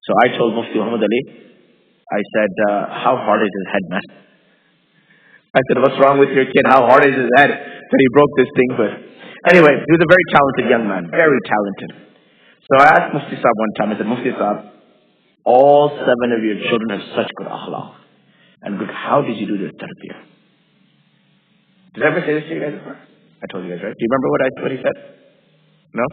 So I told Mufti Muhammad Ali, I said, how hard is his head, man? I said, what's wrong with your kid? How hard is his head that he broke this thing with? Anyway, he was a very talented young man, very talented. So I asked Mufti Saab one time, I said, Mufti Saab, all 7 of your children have such good akhlaq. And good, how did you do this tarbiyah? Did I ever say this to you guys before? I told you guys, right? Do you remember what he said? No?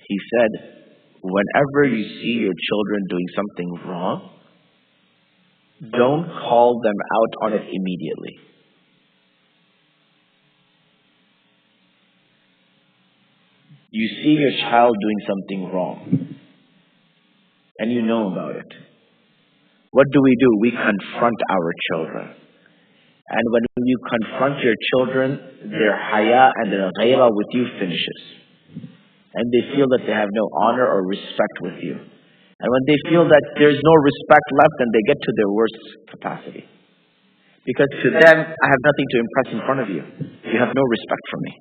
He said, whenever you see your children doing something wrong, don't call them out on it immediately. You see your child doing something wrong, and you know about it. What do? We confront our children. And when you confront your children, their haya and their ghayra with you finishes. And they feel that they have no honor or respect with you. And when they feel that there's no respect left, then they get to their worst capacity. Because to them, I have nothing to impress in front of you. You have no respect for me.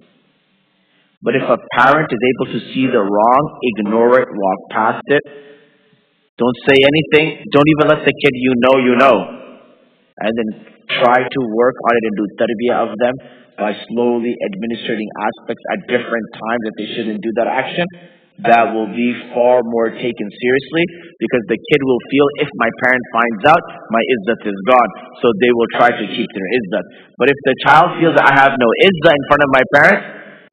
But if a parent is able to see the wrong, ignore it, walk past it, don't say anything, don't even let the kid you know. And then try to work on it and do tarbiyah of them by slowly administrating aspects at different times that they shouldn't do that action. That will be far more taken seriously, because the kid will feel, if my parent finds out, my izzat is gone. So they will try to keep their izzat. But if the child feels that I have no izzat in front of my parents,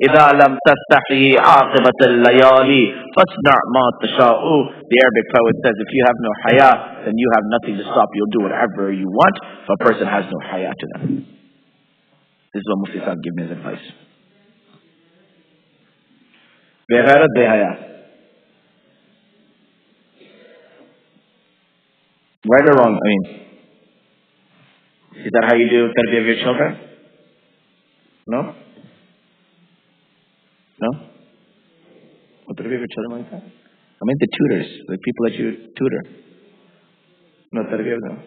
إِذَا لَمْ تَسْتَحْيِ عَاقِبَةَ اللَّيَالِي فَاصْنَعْ مَا تَشَاءُ. The Arabic poet says, if you have no haya, then you have nothing to stop. You'll do whatever you want if a person has no haya to them. This is what Mufti Saab gave me as advice. Beghairat, behaya. Right or wrong? I mean, is that how you do tarbiyah of your children? No? No? What tarbiyah of your children like that? I mean the tutors, the people that you tutor. No tarbiyah of them.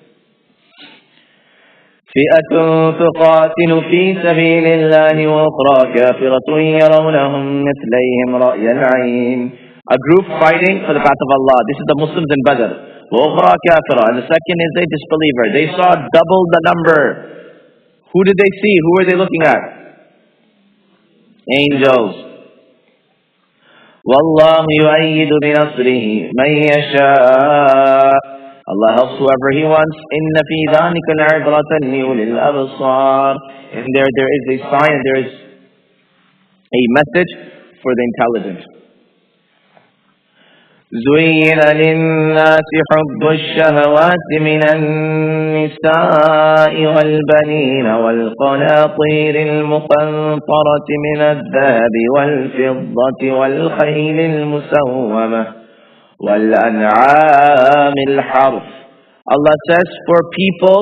فئة تقاتل في سبيل الله وأخرى كافرة يرونهم مثليهم رأي العين. A group fighting for the path of Allah. This is the Muslims in Badr. وأخرى كافرة. And the second is a disbeliever. They saw double the number. Who did they see? Who were they looking at? Angels. والله يؤيد بنصره من يشاء. Allah helps whoever He wants. إن في ذلك العبرة لأولي الأبصار. And there is a sign, there is a message for the intelligent. زين للناس حب الشهوات من النساء والبنين والقناطير المقنطرة من الذهب والفضة والخيل المسومة وَالْأَنْعَامِ الْحَرْثِ. Allah says, for people,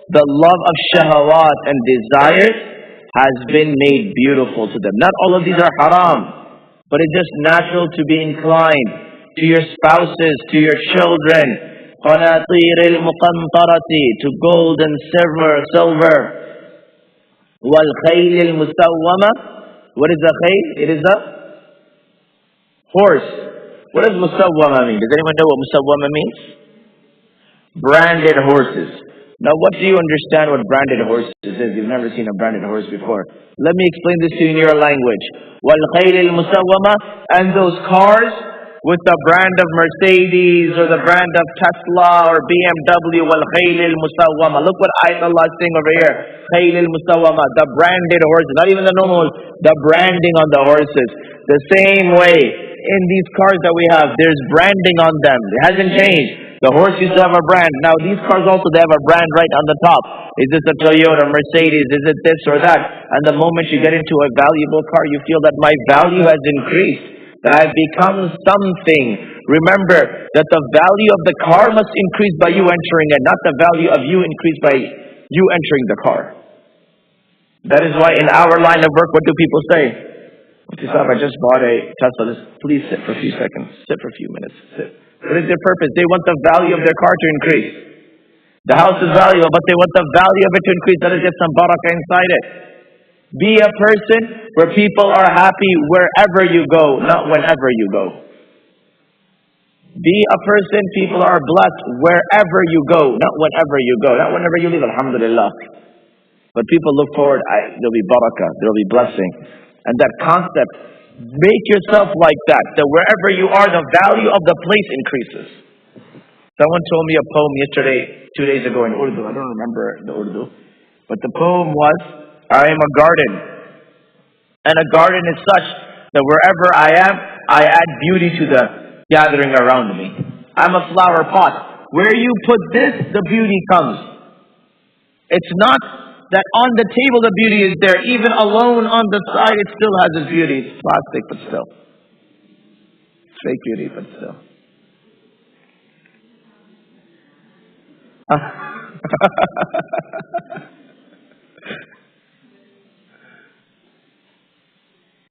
the love of shahawat and desires has been made beautiful to them. Not all of these are haram, but it's just natural to be inclined to your spouses, to your children. قَنَاطِيرِ الْمُقَنْطَرَةِ, to gold and silver. وَالْخَيْلِ الْمُسَوَّمَةِ. What is a khayl? It is a horse. What does musawwama mean? Does anyone know what musawwama means? Branded horses. Now what do you understand what branded horses is? You've never seen a branded horse before. Let me explain this to you in your language. وَالْخَيْلِ الْمُسَوَّمَةِ. And those cars with the brand of Mercedes or the brand of Tesla or BMW. وَالْخَيْلِ الْمُسَوَّمَةِ. Look what ayat Allah is saying over here. خَيْلِ الْمُسَوَّمَةِ. The branded horses. Not even the normal, the branding on the horses. The same way. In these cars that we have, there's branding on them. It hasn't changed. The horse used to have a brand. Now these cars also, they have a brand right on the top. Is this a Toyota, Mercedes? Is it this or that? And the moment you get into a valuable car, you feel that my value has increased. That I've become something. Remember that the value of the car must increase by you entering it, not the value of you increase by you entering the car. That is why in our line of work, what do people say? Mufti Saab, I just bought a Tesla. Please sit for a few seconds. Sit for a few minutes. Sit. What is their purpose? They want the value of their car to increase. The house is valuable, but they want the value of it to increase. Let us get some barakah inside it. Be a person where people are happy wherever you go, not whenever you go. Be a person people are blessed wherever you go, not whenever you go. Not whenever you leave, alhamdulillah. But people look forward, there'll be barakah, there'll be blessing. And that concept, make yourself like that wherever you are, the value of the place increases. Someone told me a poem yesterday, 2 days ago in Urdu. I don't remember the Urdu. But the poem was, I am a garden. And a garden is such that wherever I am, I add beauty to the gathering around me. I'm a flower pot. Where you put this, the beauty comes. It's not that on the table the beauty is there. Even alone on the side, it still has its beauty. It's plastic, but still. It's fake beauty, but still.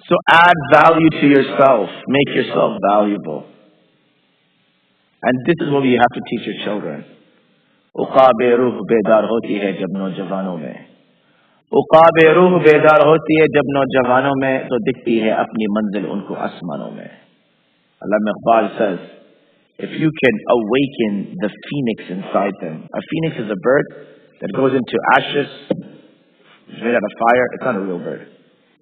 So add value to yourself. Make yourself valuable. And this is what you have to teach your children. उक़ाब रूह बेदार होती है जब नौजवानों में. उक़ाब रूह बेदार होती है जब नौजवानों में तो दिखती है अपनी मंजिल उनको आसमानों में. Allama Iqbal says, if you can awaken the phoenix inside them. A phoenix is a bird that goes into ashes. It's made out of fire. It's not a real bird.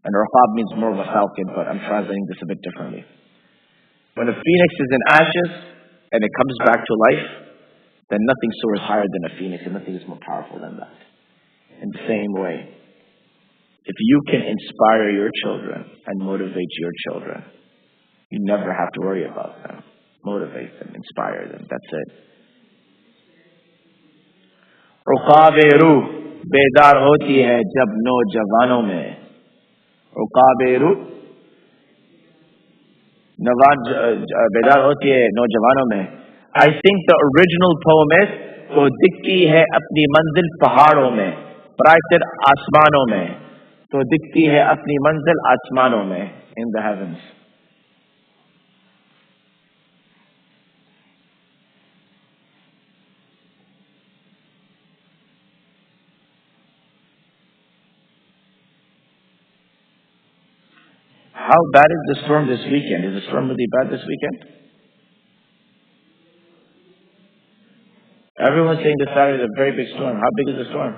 And Raqab means more of a falcon, but I'm translating this a bit differently. When a phoenix is in ashes and it comes back to life, then nothing soars higher than a phoenix, and nothing is more powerful than that. In the same way, if you can inspire your children and motivate your children, you never have to worry about them. Motivate them, inspire them. That's it. उक़ाब रूह बेदार होती है जब नौजवानों में. उक़ाब रूह बेदार होती है नौजवानों में. I think the original poem is वो दिखती है अपनी मंजिल पहाड़ों में. But I said आसमानों में. तो दिखती है अपनी मंजिल आसमानों में. In the heavens. How bad is the storm this weekend? Is the storm really bad this weekend? Everyone's saying this Saturday is a very big storm. How big is the storm?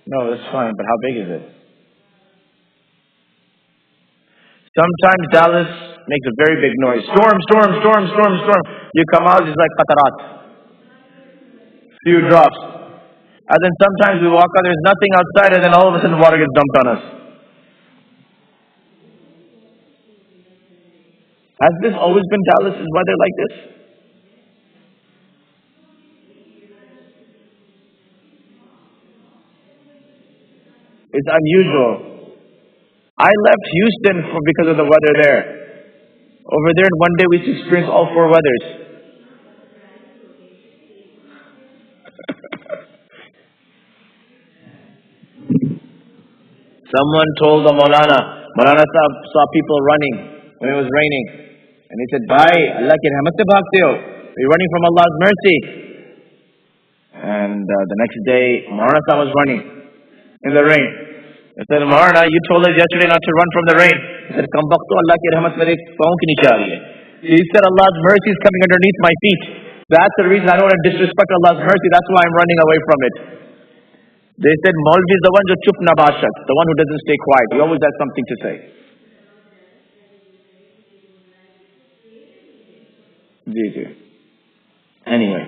No, that's fine, but how big is it? Sometimes Dallas makes a very big noise. Storm, storm, storm, storm, storm. You come out, it's like qatarat. Few drops. And then sometimes we walk out, there's nothing outside, and then all of a sudden water gets dumped on us. Has this always been Dallas' weather like this? It's unusual. I left Houston because of the weather there. Over there, in one day we experienced all four weathers. Someone told the Maulana saw people running when it was raining. And he said, Bhai, Allah ki rahmat se bhagte ho. You're running from Allah's mercy. And the next day, Maulana was running in the rain. I said, Maulana, you told us yesterday not to run from the rain. He said, Kambakto, Allah ki rahmat mere paon ki niche aa rahi hai. He said, Allah's mercy is coming underneath my feet. That's the reason I don't want to disrespect Allah's mercy. That's why I'm running away from it. They said, Maulvi is the one who chup na bashak, the one who doesn't stay quiet. He always has something to say. Anyway.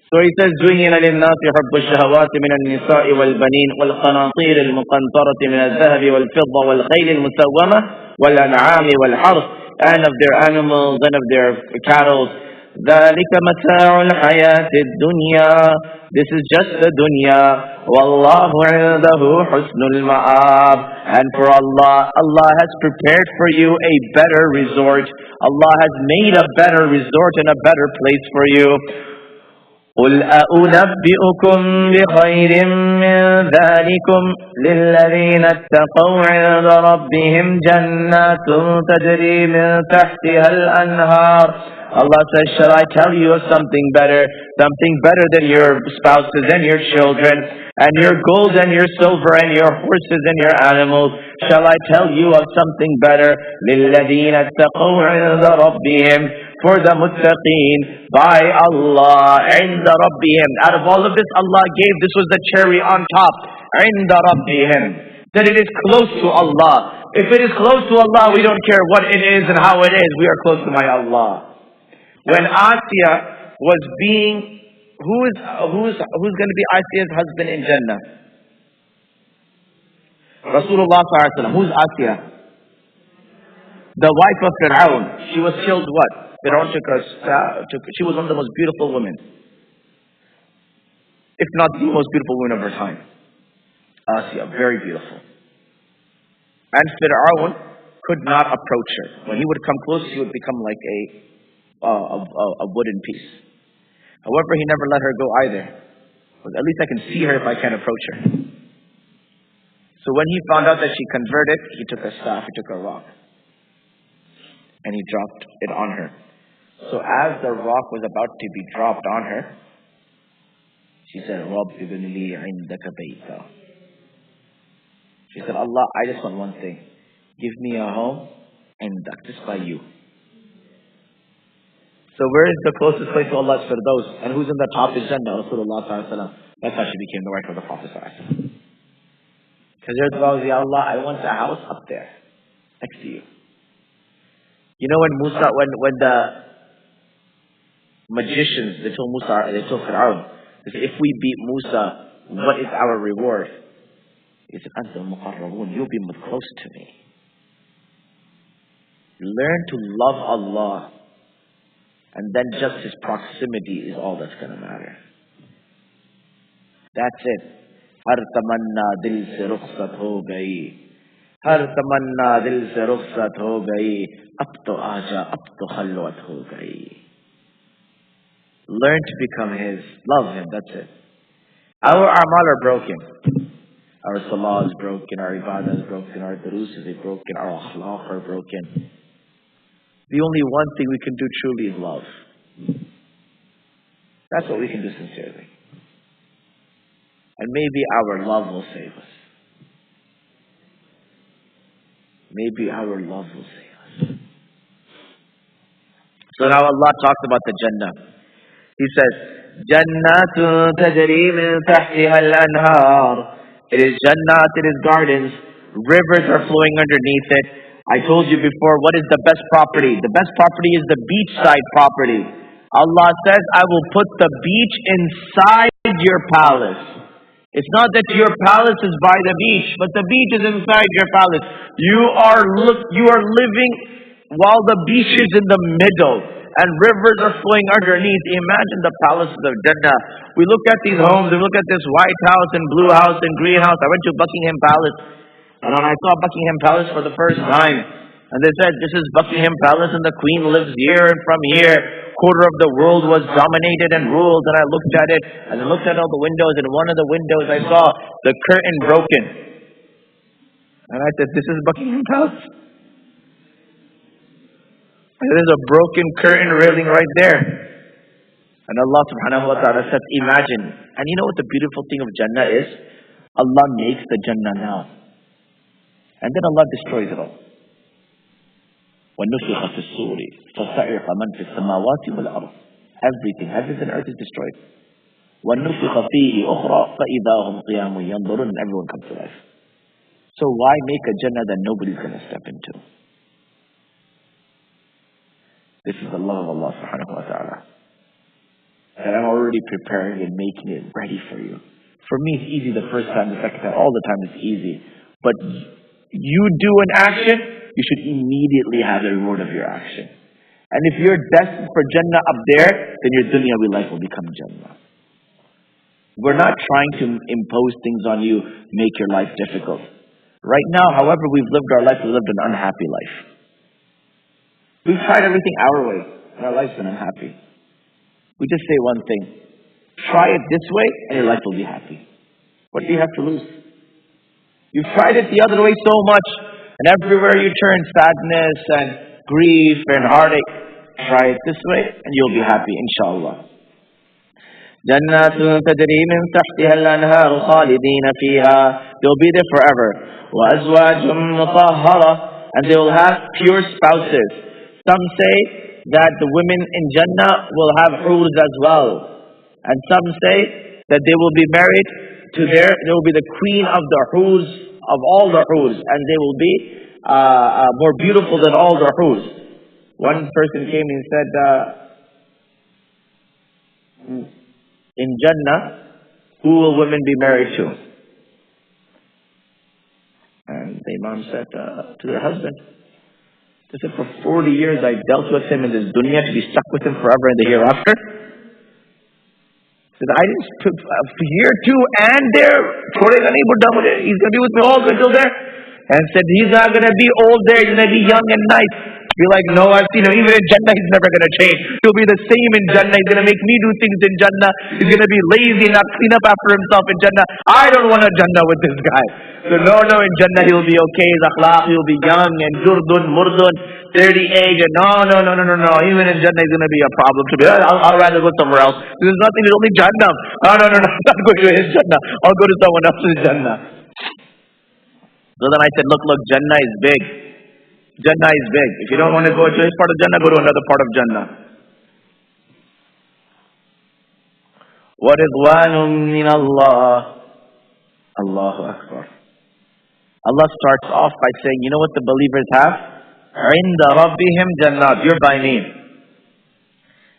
So he says, زُيِّنَ لِلنَّاسِ حُبُّ الشَّهَوَاتِ مِنَ النِّسَاءِ وَالْبَنِينَ وَالْقَنَاطِيرِ الْمُقَنطَرَةِ مِنَ الذَّهَبِ وَالْفِضَّةِ وَالْخَيْلِ الْمُسَوَّمَةِ وَالْأَنْعَامِ وَالْحَرْثِ, and of their animals and of their cattle. ذَلِكَ مَتَاعُ الْحَيَاةِ الدُّنْيَا. This is just the dunya. وَاللَّهُ عِنْدَهُ حُسْنُ الْمَآبِ. And for Allah, Allah has prepared for you a better resort. Allah has made a better resort and a better place for you. قُلْ أَأُنَبِّئُكُمْ بِخَيْرٍ مِّن ذَلِكُمْ لِلَّذِينَ اتَّقَوْا عِندَ رَبِّهِمْ جَنَّاتٌ تَجْرِي مِن تَحْتِهَا الْأَنْهَارُ. Allah says, shall I tell you of something better? Something better than your spouses and your children. and your gold and your silver and your horses and your animals. Shall I tell you of something better? لِلَّذِينَ اتَّقَوْا عِنْدَ رَبِّهِمْ, for the muttaqeen, by Allah, عِنْدَ رَبِّهِمْ. Out of all of this Allah gave, this was the cherry on top. عِنْدَ رَبِّهِمْ. That it is close to Allah. If it is close to Allah, we don't care what it is and how it is. We are close to my Allah. When Asiya was being, who's going to be Asiya's husband in Jannah? Rasulullah sallallahu alaihi wasallam. Who's Asiya? The wife of Fir'aun. She was killed what? Fir'aun she was one of the most beautiful women. If not the most beautiful woman of her time. Asiya, very beautiful. And Fir'aun could not approach her. When he would come close, she would become like a wooden piece. However, he never let her go either. But at least I can see her if I can't approach her. So when he found out that she converted, he took a staff, he took a rock, and he dropped it on her. So as the rock was about to be dropped on her, she said, "Rabb ibn li 'indaka bayta." She said, Allah, I just want one thing. Give me a home and just by you. So where is the closest place to Allah? It's Firdaus. And who's in the top is Jannah? Rasulullah sallallahu alaihi wasallam. That's how she became the wife of the Prophet sallallahu alaihi wasallam. Because there's always, Ya Allah, I want a house up there, next to you. You know when the magicians, they told Fir'aun, they said, if we beat Musa, what is our reward? He said, Anta al-muqarrabun, you'll be close to me. Learn to love Allah, and then just His proximity is all that's going to matter. That's it. Har tamanna dil se rukhsat ho gayi. Har tamanna dil se rukhsat ho gayi. Ab to aaja, ab to khalwat ho gayi. Learn to become His. Love Him, that's it. Our a'mal are broken. Our salah is broken, our ibadah is broken, our durus is broken, our akhlaq are broken. The only one thing we can do truly is love. That's what we can do sincerely. And maybe our love will save us. Maybe our love will save us. So now Allah talks about the Jannah. He says, Jannatun tajri min tahtiha al-anhar. It is Jannat, it is gardens. Rivers are flowing underneath it. I told you before, what is the best property? The best property is the beachside property. Allah says, I will put the beach inside your palace. It's not that your palace is by the beach, but the beach is inside your palace. You are living while the beach is in the middle and rivers are flowing underneath. Imagine the palaces of Jannah. We look at these homes, we look at this white house and blue house and green house. I went to Buckingham Palace, and when I saw Buckingham Palace for the first time, and they said, this is Buckingham Palace and the Queen lives here, and from here, quarter of the world was dominated and ruled. And I looked at it, and I looked at all the windows, and in one of the windows I saw the curtain broken. And I said, this is Buckingham Palace. And there's a broken curtain railing right there. And Allah subhanahu wa ta'ala said, imagine. And you know what the beautiful thing of Jannah is? Allah makes the Jannah now. And then Allah destroys it all. وَنُفِخَ فِي الصُّورِ فَصَعِقَ مَنْ فِي السَّمَاوَاتِ وَالْأَرْضِ. Everything, heavens and earth is destroyed. وَنُفِخَ فِيهِ أُخْرَى فَإِذَا هُمْ قِيَامٌ يَنْظُرُونَ. And everyone comes to life. So why make a Jannah that nobody's going to step into? This is the love of Allah subhanahu wa ta'ala. And I'm already preparing and making it ready for you. For me, it's easy the first time, the second time, all the time it's easy. But you do an action, you should immediately have the reward of your action. And if you're destined for Jannah up there, then your dunyawi life will become Jannah. We're not trying to impose things on you, make your life difficult. Right now, however we've lived our life, we've lived an unhappy life. We've tried everything our way, and our life's been unhappy. We just say one thing. Try it this way, and your life will be happy. What do you have to lose? You've tried it the other way so much, and everywhere you turn, sadness and grief and heartache. Try it this way, and you'll be happy, inshallah. جنات تجري من تحتها الأنهار خالدين فيها. They'll be there forever. وأزواج مطهرة. And they will have pure spouses. Some say that the women in Jannah will have hurs as well. And some say that they will be married to they will be the queen of the hurs, of all the hurs. And they will be more beautiful than all the hurs. One person came and said, in Jannah, who will women be married to? And the Imam said to their husband. They said, for 40 years I dealt with him in this dunya to be stuck with him forever in the hereafter. He said, I didn't for year 2 and there, he's going to be with me all until there. And said, he's not going to be old there, he's going to be young and nice. Be like, no, I've seen him. Even in Jannah, he's never going to change. He'll be the same in Jannah. He's going to make me do things in Jannah. He's going to be lazy, not clean up after himself in Jannah. I don't want a Jannah with this guy. So no, in Jannah he'll be okay. His akhlaq, he'll be young and jurdun, murdun, 30 age. And no. Even in Jannah he's going to be a problem to me. I'll rather go somewhere else. There's nothing, there's only Jannah. No, I'm not going to his Jannah. I'll go to someone else's Jannah. So then I said, look, Jannah is big. Jannah is big. If you don't want to go to this part of Jannah, go to another part of Jannah. وَرِضْوَانٌ مِّنَ اللَّهِ. Allahu Akbar. Allah starts off by saying, you know what the believers have? عِنْدَ رَبِّهِمْ جَنَّاتٍ. You're by name.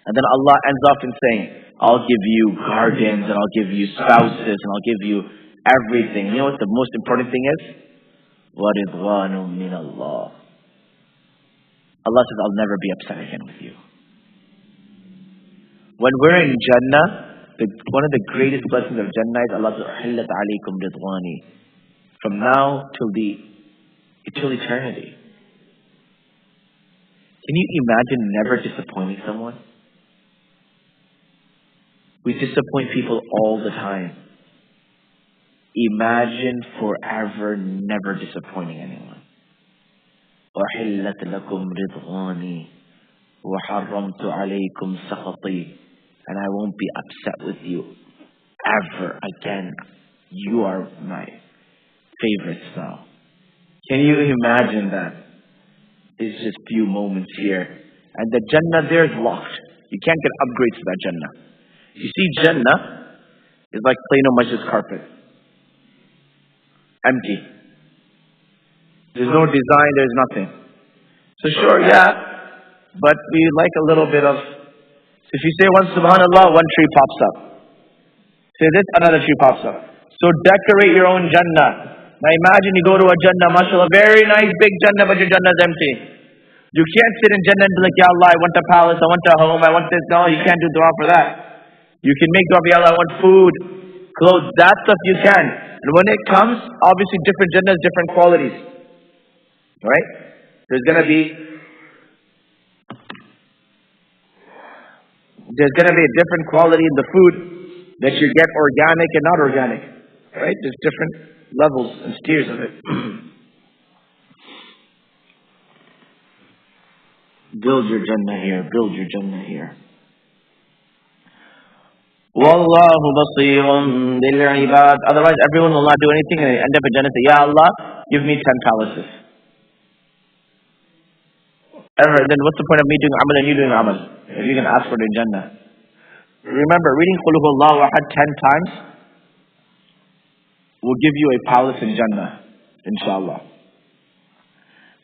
And then Allah ends off in saying, I'll give you gardens, and I'll give you spouses, and I'll give you everything. You know what the most important thing is? وَرِضْوَانٌ مِّنَ اللَّهِ. Allah says, I'll never be upset again with you. When we're in Jannah, one of the greatest blessings of Jannah is Allah says, أُحِلَّتْ عَلَيْكُمْ رِضْوَانِي. From now till eternity. Can you imagine never disappointing someone? We disappoint people all the time. Imagine forever never disappointing anyone. وَحِلَّتْ لَكُمْ رِضْوَانِي وَحَرَّمْتُ عَلَيْكُمْ سَخَطِي. And I won't be upset with you ever again. You are my favorites now. Can you imagine that? It's just few moments here. And the Jannah there is locked. You can't get upgrades to that Jannah. You see, Jannah is like plain masjid carpet. Empty. There's no design, there's nothing. So sure, but we like a little bit of... So if you say one subhanallah, one tree pops up. Say this, another tree pops up. So decorate your own Jannah. Now imagine you go to a Jannah, mashallah, very nice big Jannah, but your Jannah is empty. You can't sit in Jannah and be like, Ya Allah, I want a palace, I want a home, I want this. No, you can't do dua for that. You can make dua, Ya Allah, I want food, clothes, that stuff you can. And when it comes, obviously different Jannahs, different qualities. Right? There's going to be a different quality in the food that you get, organic and not organic. Right? There's different levels and tiers of it. Build your Jannah here. Build your Jannah here. وَاللَّهُ بَصِيرٌ بِالْعِبَادِ. Otherwise, everyone will not do anything and end up in Jannah and say, Ya Allah, give me 10 palaces. Then what's the point of me doing amal and you doing amal? If you can ask for it in Jannah. Remember, reading Qul Huwallahu Ahad 10 times will give you a palace in Jannah, inshallah.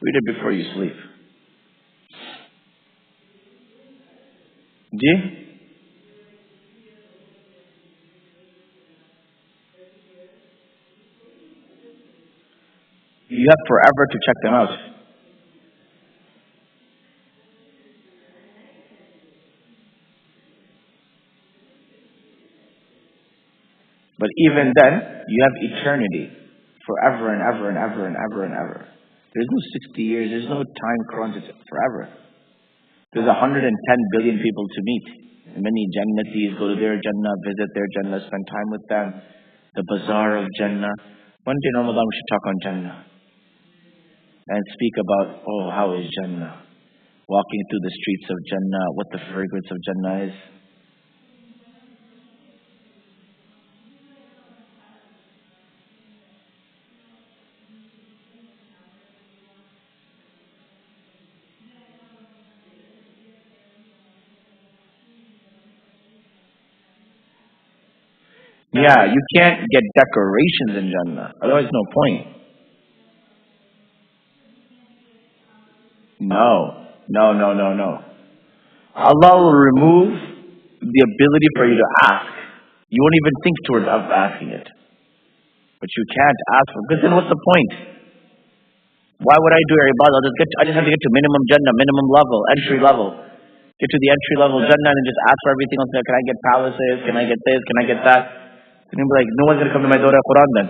Read it before you sleep. Ji? You have forever to check them out. But even then, you have eternity. Forever and ever and ever and ever and ever. There's no 60 years, there's no time crunch, it's forever. There's 110 billion people to meet. And many Jannatis go to their Jannah, visit their Jannah, spend time with them. The bazaar of Jannah. One day in Ramadan we should talk on Jannah. And speak about, how is Jannah? Walking through the streets of Jannah, what the fragrance of Jannah is. Yeah, you can't get decorations in Jannah. Otherwise, no point. No. Allah will remove the ability for you to ask. You won't even think towards asking it. But you can't ask for, because then what's the point? Why would I do ibadah? I just have to get to minimum Jannah, minimum level, entry level. Get to the entry level Jannah and then just ask for everything else. Can I get palaces? Can I get this? Can I get that? And you'll be like, no one's going to come to my door of Quran then.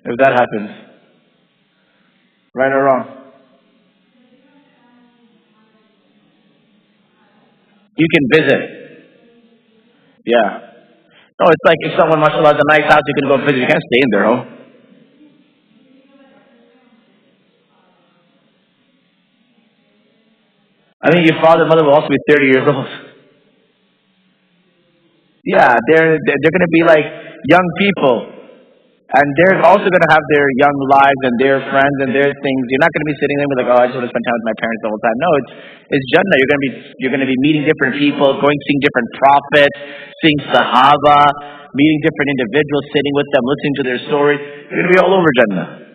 If that happens. Right or wrong? You can visit. Yeah. No, it's like if someone, mashallah, has a nice house, you can go visit. You can't stay in their home. I mean, your father and mother will also be 30 years old. Yeah, they're going to be like young people. And they're also going to have their young lives and their friends and their things. You're not going to be sitting there and be like, oh, I just want to spend time with my parents the whole time. No, it's Jannah. You're going to be meeting different people, seeing different prophets, seeing Sahaba, meeting different individuals, sitting with them, listening to their stories. You're going to be all over Jannah.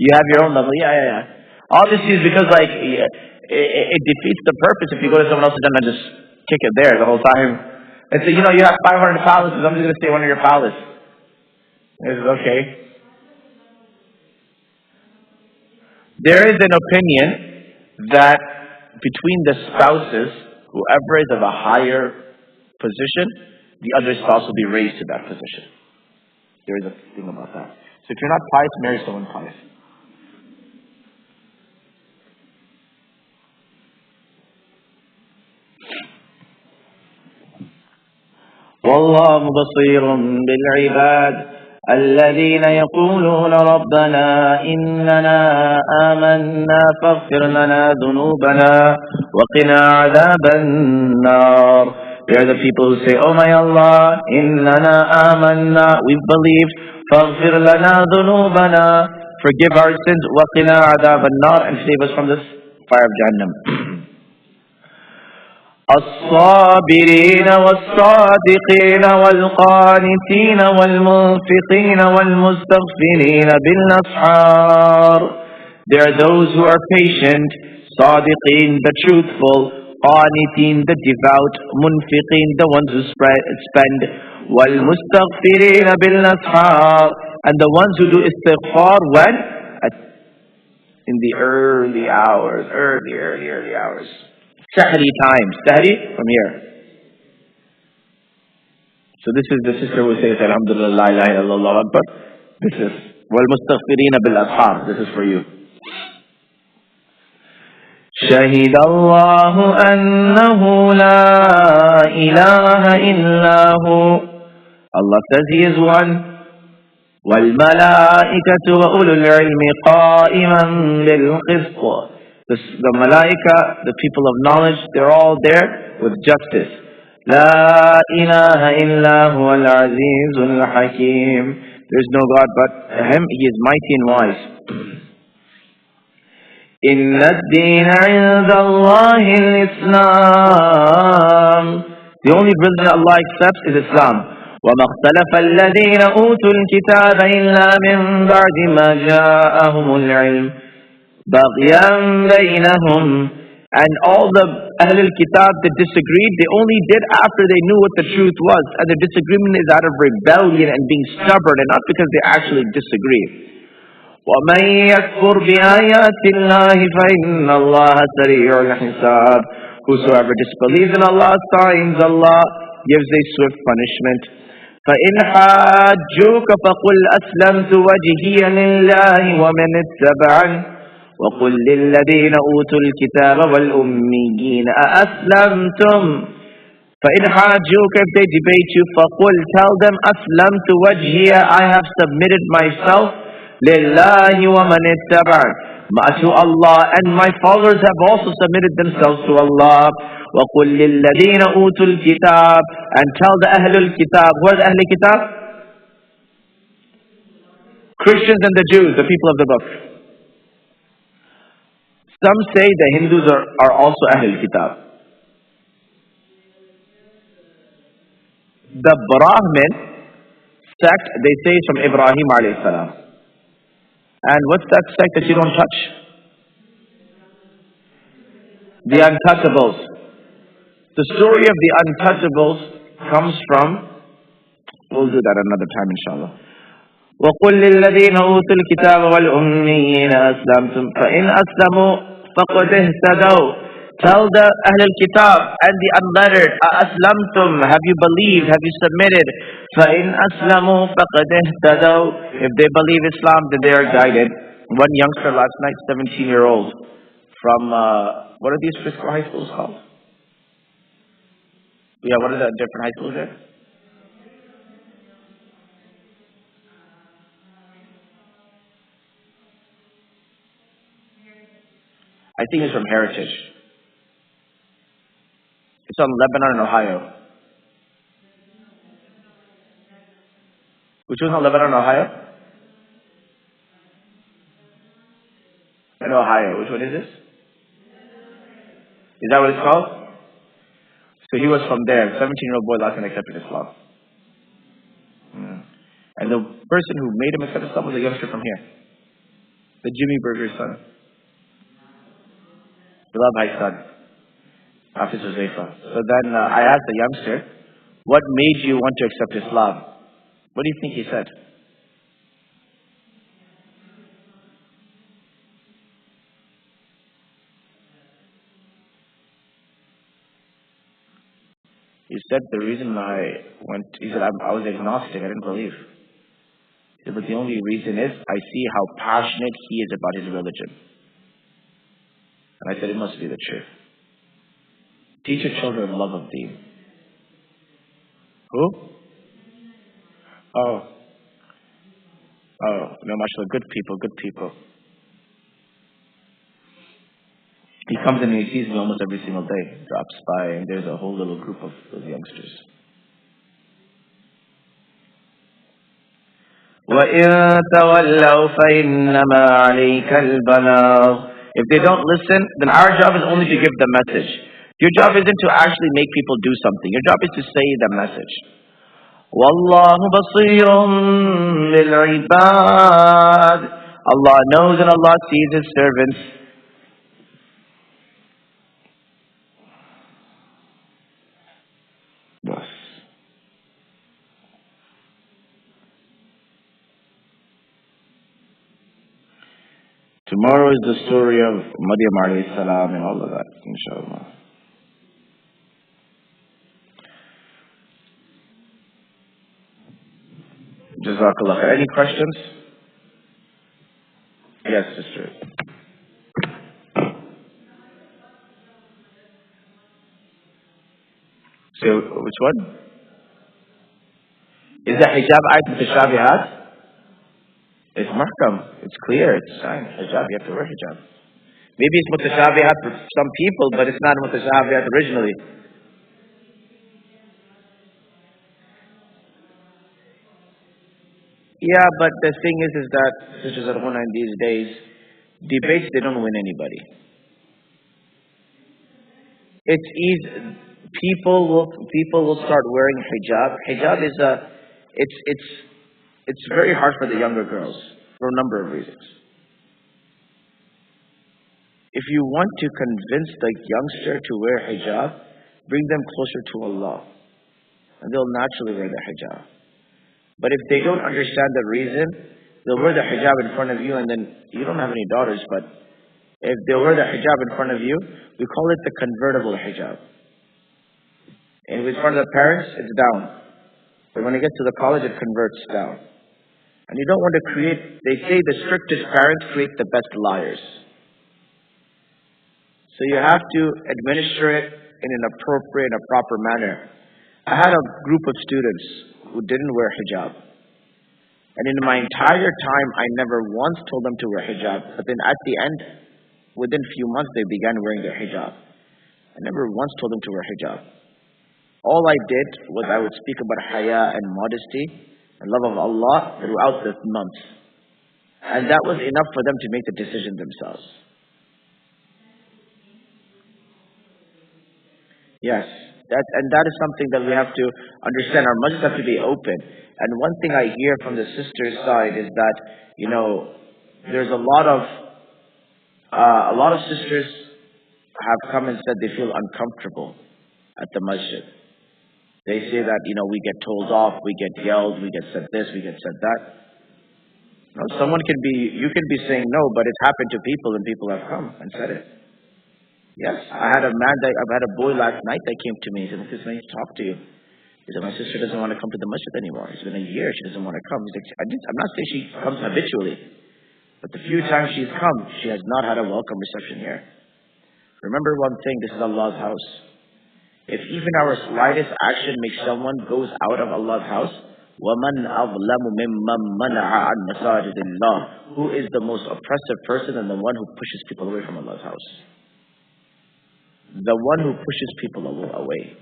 You have your own level. Yeah. All this is because it defeats the purpose if you go to someone else's Jannah and just kick it there the whole time. And say, you have 500 palaces, I'm just going to stay in one of your palaces. It's okay. There is an opinion that between the spouses, whoever is of a higher position, the other spouse will be raised to that position. There is a thing about that. So if you're not pious, marry someone pious. والله بصير بالعباد الذين يقولون ربنا إننا آمنا فاغفر لنا ذنوبنا وقنا عذاب النار. They are the people who say, oh my Allah, إننا آمنا, we've believed, فاغفر لنا ذنوبنا, forgive our sins, وقنا عذاب النار, and save us from this fire of Jahannam. الصابرين والصادقين والقانتين والمنفقين والمستغفرين بالأسحار. There are those who are patient, صادقين, the truthful, قانتين, the devout, منفقين, the ones who spend, والمستغفرين بالأسحار, and the ones who do istighfar when? In the early hours, early hours. Sahri times. Sahri from here. So this is the sister who says, Alhamdulillah, la ilaha illallah Akbar. This is, وَالْمُسْتَغْفِرِينَ بِالْأَسْحَارِ. This is for you. شهد الله أنه لا إله إلا هو. Allah says He is one. وَالْمَلَائِكَةُ وَأُولُو الْعِلْمِ قَائِمًا بِالْقِسْطِ. The malaika, the people of knowledge, they're all there with justice. La ilaha illa huwa al-azizul hakim. There's no God but Him. He is mighty and wise. Inna ad-deen 'inda Allahi al-Islam. The only religion Allah accepts is Islam. وَمَا اخْتَلَفَ الَّذِينَ أُوتُوا الْكِتَابَ إِلَّا مِنْ بَعْدِ مَا جَاءَهُمُ الْعِلْمُ بَغْيًا بَيْنَهُمْ. And all the Ahlul Kitab that disagreed, they only did after they knew what the truth was. And the disagreement is out of rebellion and being stubborn, and not because they actually disagree. وَمَنْ يَكْفُرْ بِآيَاتِ اللَّهِ فَإِنَّ اللَّهَ سَرِيعُ الْحِسَابِ. Whosoever disbelieves in Allah's signs, Allah gives a swift punishment. فَإِنْ حَاجُّوكَ فَقُلْ أَسْلَمْتُ وَجْهِيَ لِلَّهِ وَمَنِ اتَّبَعَنِ وَقُلْ لِلَّذِينَ أُوتُوا الْكِتَابَ وَالْأُمِّيِّينَ أَأَسْلَمْتُمْ. فَإِنْ حَاجُّوكَ, if they debate you, فَقُلْ, tell them, أَسْلَمْتُ وَجْهِيَ, I have submitted myself, لِلَّهِ وَمَنِ اتَّبَعَنِ, to Allah, and my followers have also submitted themselves to Allah. وَقُلْ لِلَّذِينَ أُوتُوا الْكِتَابَ, and tell the Ahlul Kitab. Who are the Ahlul Kitab? Christians and the Jews, the people of the book. Some say the Hindus are also Ahlul Kitab. The Brahmin sect, they say, is from Ibrahim alayhi salam. And what's that sect that you don't touch? The untouchables. The story of the untouchables comes from, we'll do that another time inshallah. وَقُلْ لِلَّذِينَ أُوتُوا الْكِتَابَ وَالْأُمِّيِّينَ أَسْلَمْتُمْ فَإِنْ أَسْلَمُوا فَقَدْ اهْتَدَوْا. Tell the Ahl al-Kitab and the unlettered, أَأَسْلَمْتُمْ, have you believed, have you submitted? فَإِنْ أَسْلَمُوا فَقَدْ اهْتَدَوْا. If they believe Islam, then they are guided. One youngster last night, 17-year-old, from, what are these Frisco high schools called? Yeah, what are the different high schools there? I think it's from Heritage. It's on Lebanon and Ohio. Which one's on Lebanon and Ohio? In Ohio. Which one is this? Is that what it's called? So he was from there. 17-year-old boy last night accepted Islam. And the person who made him accept Islam was a youngster from here. The Jimmy Burger's son. Beloved High son. Hafiz Huzaifa. So then I asked the youngster, what made you want to accept Islam? What do you think he said? He said the reason he said I was agnostic, I didn't believe. He said, but the only reason is I see how passionate he is about his religion. And I said, it must be the truth. Teach your children love of Deen. Who? Oh, no, mashallah, good people. He comes in and he sees me almost every single day, drops by, and there's a whole little group of those youngsters. وَإِن تَوَلَّوْا فَإِنَّمَا عَلَيْكَ الْبَلَاغُ. If they don't listen, then our job is only to give the message. Your job isn't to actually make people do something. Your job is to say the message. وَاللَّهُ بَصِيرٌ بِالْعِبَادِ. Allah knows and Allah sees His servants. Yes. Tomorrow is the story of Maryam alayhi salam and all of that, inshallah. Jazakallah khair. Any questions? Yes, sister. So, which one? Is that hijab ayat mutashabihat? It's mahkam. It's clear. It's fine. Hijab. You have to wear hijab. Maybe it's mutashabihat for some people, but it's not mutashabihat originally. Yeah, but the thing is that, Sister Zarhuna, in these days, debates, they don't win anybody. It's easy. People will start wearing hijab. Hijab is it's very hard for the younger girls for a number of reasons. If you want to convince the youngster to wear hijab, bring them closer to Allah, and they'll naturally wear the hijab. But if they don't understand the reason, they'll wear the hijab in front of you, and then you don't have any daughters, but if they wear the hijab in front of you, we call it the convertible hijab. And in front of the parents, it's down. But when it gets to the college, it converts down. And you don't want to create, they say the strictest parents create the best liars. So you have to administer it in an appropriate and a proper manner. I had a group of students who didn't wear hijab. And in my entire time, I never once told them to wear hijab. But then at the end, within a few months, they began wearing their hijab. I never once told them to wear hijab. All I did was I would speak about haya and modesty and love of Allah throughout the months. And that was enough for them to make the decision themselves. Yes. That is something that we have to understand. Our masjids have to be open. And one thing I hear from the sisters' side is that, there's a lot of sisters have come and said they feel uncomfortable at the masjid. They say that, we get told off, we get yelled, we get said this, we get said that. No, you can be saying no, but it's happened to people and people have come and said it. Yes, I've had a boy last night that came to me. He said, "This man needs to talk to you." He said, "My sister doesn't want to come to the masjid anymore. It's been a year. She doesn't want to come." He's like, I'm not saying she comes habitually, but the few times she's come, she has not had a welcome reception here. Remember one thing, this is Allah's house. If even our slightest action makes someone goes out of Allah's house, وَمَنْ أَظْلَمُ مِمَّنْ مَنَعَ عَنْ مَسَاجِدِ اللَّهِ, who is the most oppressive person and the one who pushes people away from Allah's house? The one who pushes people away.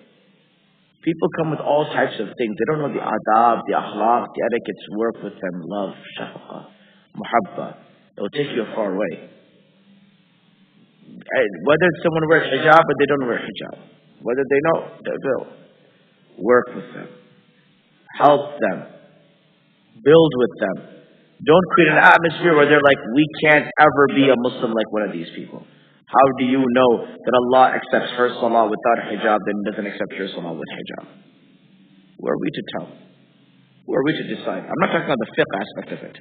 People come with all types of things. They don't know the adab, the akhlaq, the etiquettes. Work with them. Love, shafaqa, muhabba. It will take you far away. Whether someone wears hijab or they don't wear hijab, whether they know, they will. Work with them. Help them. Build with them. Don't create an atmosphere where they're like, we can't ever be a Muslim like one of these people. How do you know that Allah accepts her salah without hijab, then doesn't accept your salah with hijab? Who are we to tell? Who are we to decide? I'm not talking about the fiqh aspect of it.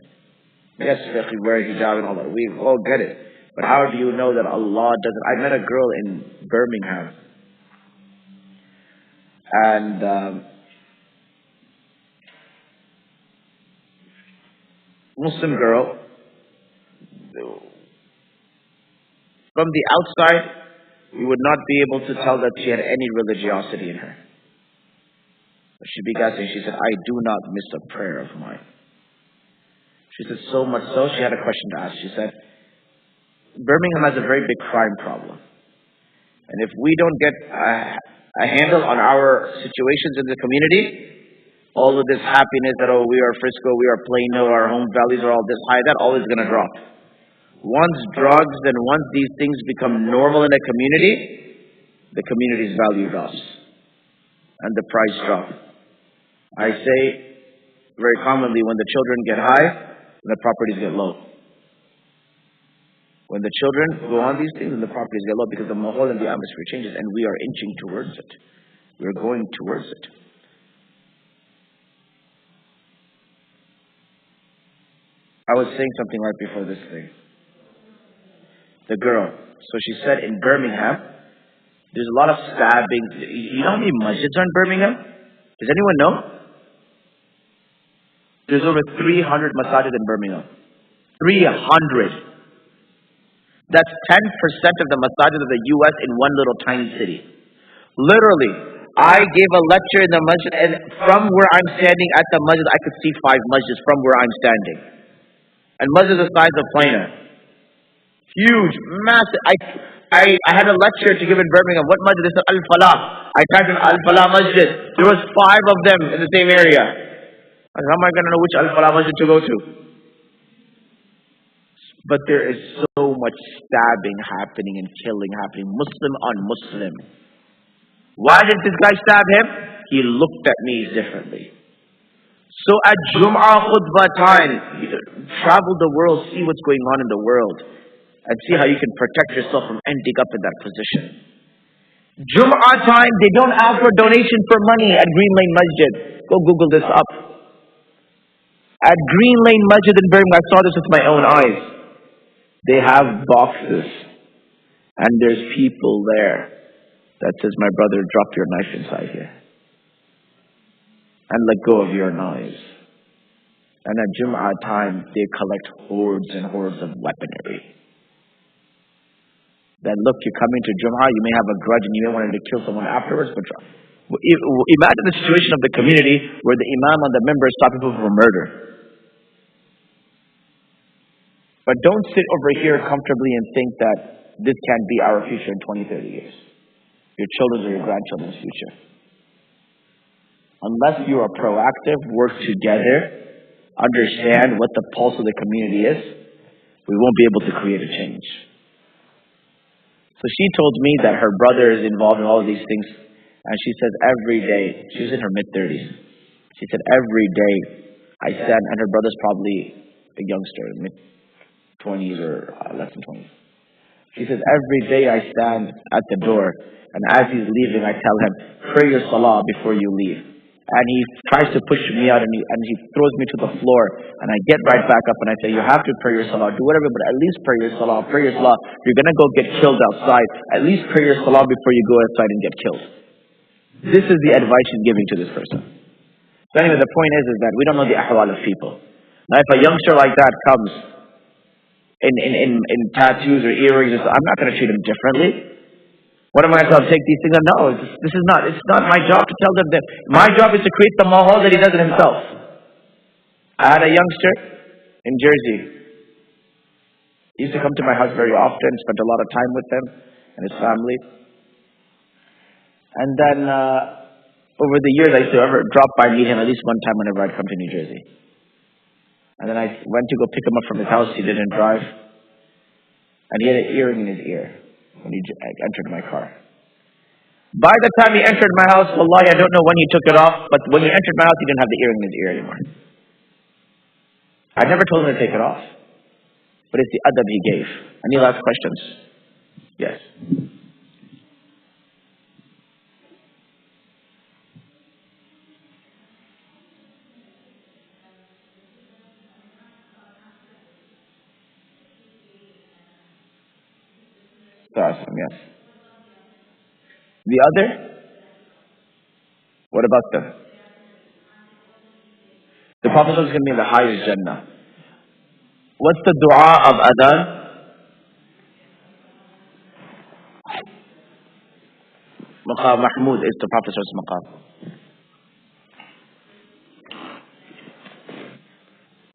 Yes, fiqh, you wear hijab and all that. We all get it. But how do you know that Allah doesn't? I met a girl in Birmingham. And Muslim girl. From the outside, you would not be able to tell that she had any religiosity in her. But she began saying, she said, I do not miss a prayer of mine. She said, so much so, she had a question to ask. She said, Birmingham has a very big crime problem. And if we don't get a handle on our situations in the community, all of this happiness that, we are Frisco, we are Plano, our home values are all this high, that all is going to drop. Once drugs and once these things become normal in a community, the community's value drops. And the price drops. I say very commonly, when the children get high, the properties get low. When the children go on these things, then the properties get low because the mahal and the atmosphere changes and we are inching towards it. We are going towards it. I was saying something right before this thing. The girl. So she said in Birmingham, there's a lot of stabbings. You know how many masjids are in Birmingham? Does anyone know? There's over 300 masajid in Birmingham. 300. That's 10% of the masajid of the US in one little tiny city. Literally, I gave a lecture in the masjid and from where I'm standing at the masjid, I could see 5 masjids from where I'm standing. And masjid the size of Plano. Huge, massive. I had a lecture to give in Birmingham. What masjid? They said Al-Falah. I typed in Al-Falah Masjid. There was 5 of them in the same area. I said, how am I going to know which Al-Falah Masjid to go to? But there is so much stabbing happening and killing happening. Muslim on Muslim. Why did this guy stab him? He looked at me differently. So at Jum'ah khutbah time, travel the world, see what's going on in the world. And see how you can protect yourself from ending up in that position. Jum'ah time, they don't ask for donation for money at Green Lane Masjid. Go Google this up. At Green Lane Masjid in Birmingham, I saw this with my own eyes. They have boxes. And there's people there that says, my brother, drop your knife inside here. And let go of your knives. And at Jum'ah time, they collect hordes and hordes of weaponry. Then look, you come into Jum'ah, you may have a grudge and you may want to kill someone afterwards, but imagine the situation of the community where the imam on the member stops people from murder. But don't sit over here comfortably and think that this can be our future in 20, 30 years. Your children's or your grandchildren's future. Unless you are proactive, work together, understand what the pulse of the community is, we won't be able to create a change. So she told me that her brother is involved in all of these things. And she says every day, she was in her mid-30s. She said every day I stand, and her brother's probably a youngster, mid-20s or less than 20s. She says every day I stand at the door, and as he's leaving, I tell him, pray your salah before you leave. And he tries to push me out, and he throws me to the floor, and I get right back up and I say, you have to pray your salah, do whatever, but at least pray your salah, pray your salah. You're going to go get killed outside. At least pray your salah before you go outside and get killed. This is the advice she's giving to this person. So anyway, the point is that we don't know the ahwal of people. Now if a youngster like that comes in tattoos or earrings, I'm not going to treat him differently. What am I going to tell him? Take these things? No, it's not my job to tell them that. My job is to create the mahal that he does it himself. I had a youngster in Jersey. He used to come to my house very often, spent a lot of time with him and his family. And then over the years, I used to ever drop by and meet him at least one time whenever I'd come to New Jersey. And then I went to go pick him up from his house. He didn't drive. And he had an earring in his ear when he entered my car. By the time he entered my house, wallahi, I don't know when he took it off, but when he entered my house, he didn't have the earring in his ear anymore. I never told him to take it off. But it's the adab he gave. Any last questions? Yes. Awesome, yes. The other? What about them? The Prophet is going to be in the highest Jannah. What's the dua of adhan? Maqam Mahmud is the Prophet's maqam.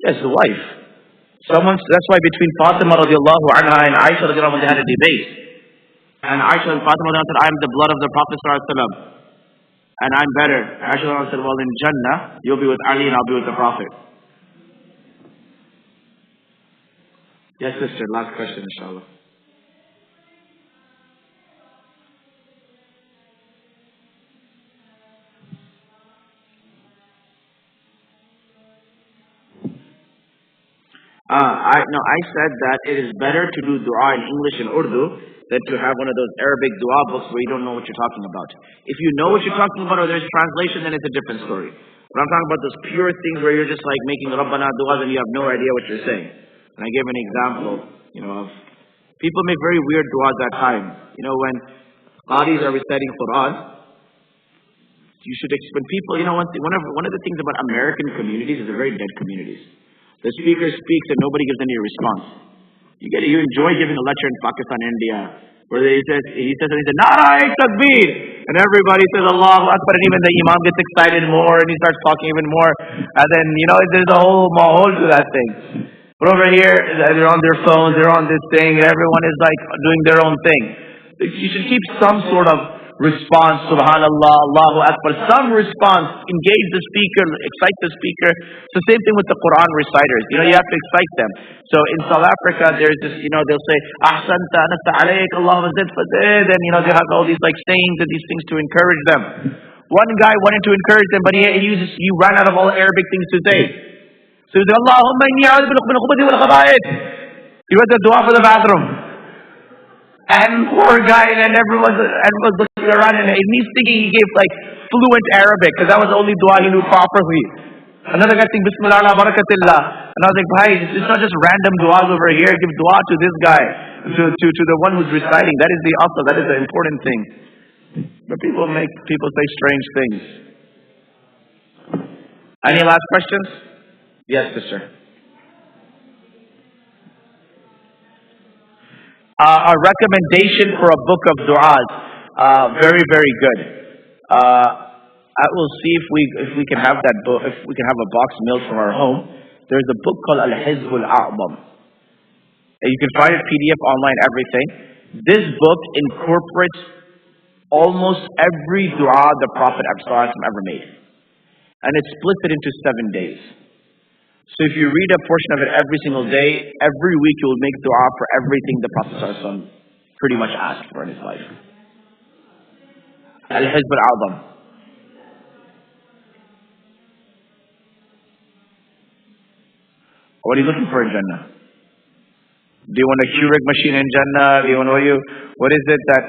Yes, the wife. That's why between Fatima radiallahu anha and Aisha radiallahu anha they had a debate. And Aisha and Fatima said, I am the blood of the Prophet sallallahu alaihi wasallam, and I'm better. Aisha said, well, in Jannah, you'll be with Ali and I'll be with the Prophet. Yes, sister, last question, inshallah. I said that it is better to do dua in English and Urdu than to have one of those Arabic dua books where you don't know what you're talking about. If you know what you're talking about or there's translation, then it's a different story. But I'm talking about those pure things where you're just like making Rabbana duas and you have no idea what you're saying. And I gave an example, of people make very weird duas at times. When qadis are reciting Quran, you should when people, one of the things about American communities is they're very dead communities. The speaker speaks and nobody gives any response. You enjoy giving a lecture in Pakistan, India, where he says, Nara Takbir, and everybody says Allahu Akbar, and even the Imam gets excited more, and he starts talking even more, and then, there's a whole mahal to that thing. But over here, they're on their phones, they're on this thing, everyone is like doing their own thing. You should keep some sort of response, subhanallah, Allahu Akbar, some response, engage the speaker, excite the speaker. It's the same thing with the Quran reciters. You have to excite them. So in South Africa, there's this, they'll say, Ahsanta, Nasta alayk, Allahumma zid fazid, and they have all these like sayings and these things to encourage them. One guy wanted to encourage them, but he ran out of all Arabic things to say. So he said, Allahumma inni a'udhu min al-khubuthi wal khaba'ith. He read the dua for the bathroom. And poor guy, and everyone's looking around, and he's thinking he gave like fluent Arabic, because that was the only dua he knew properly. Another guy thinking, Bismillah ala barakatillah. And I was like, bhai, it's not just random duas over here. Give dua to this guy, to the one who's reciting. That is the asl, that is the important thing. But people say strange things. Any last questions? Yes, sister. A recommendation for a book of du'as. Very, very good. I will see if we can have that book, if we can have a box mailed from our home. There's a book called Al-Hizb Al-A'zam. You can find it PDF online, everything. This book incorporates almost every dua the Prophet ever made. And it splits it into 7 days. So if you read a portion of it every single day, every week you will make dua for everything the Prophet pretty much asked for in his life. Al-Hizb al-Azam. What are you looking for in Jannah? Do you want a Keurig machine in Jannah? Do you want what is it that...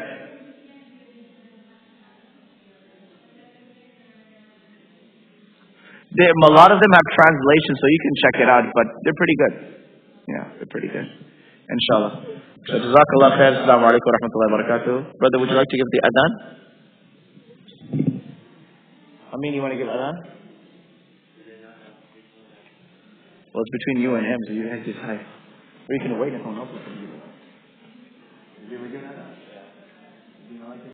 A lot of them have translations, so you can check it out, but they're pretty good. Yeah, they're pretty good. Inshallah. So, Jazakallah khair. Assalamu alaikum wa rahmatullahi wa barakatuh. Brother, would you like to give the adhan? You want to give adhan? Well, it's between you and him, so you guys decide. Or you can wait and phone up with him.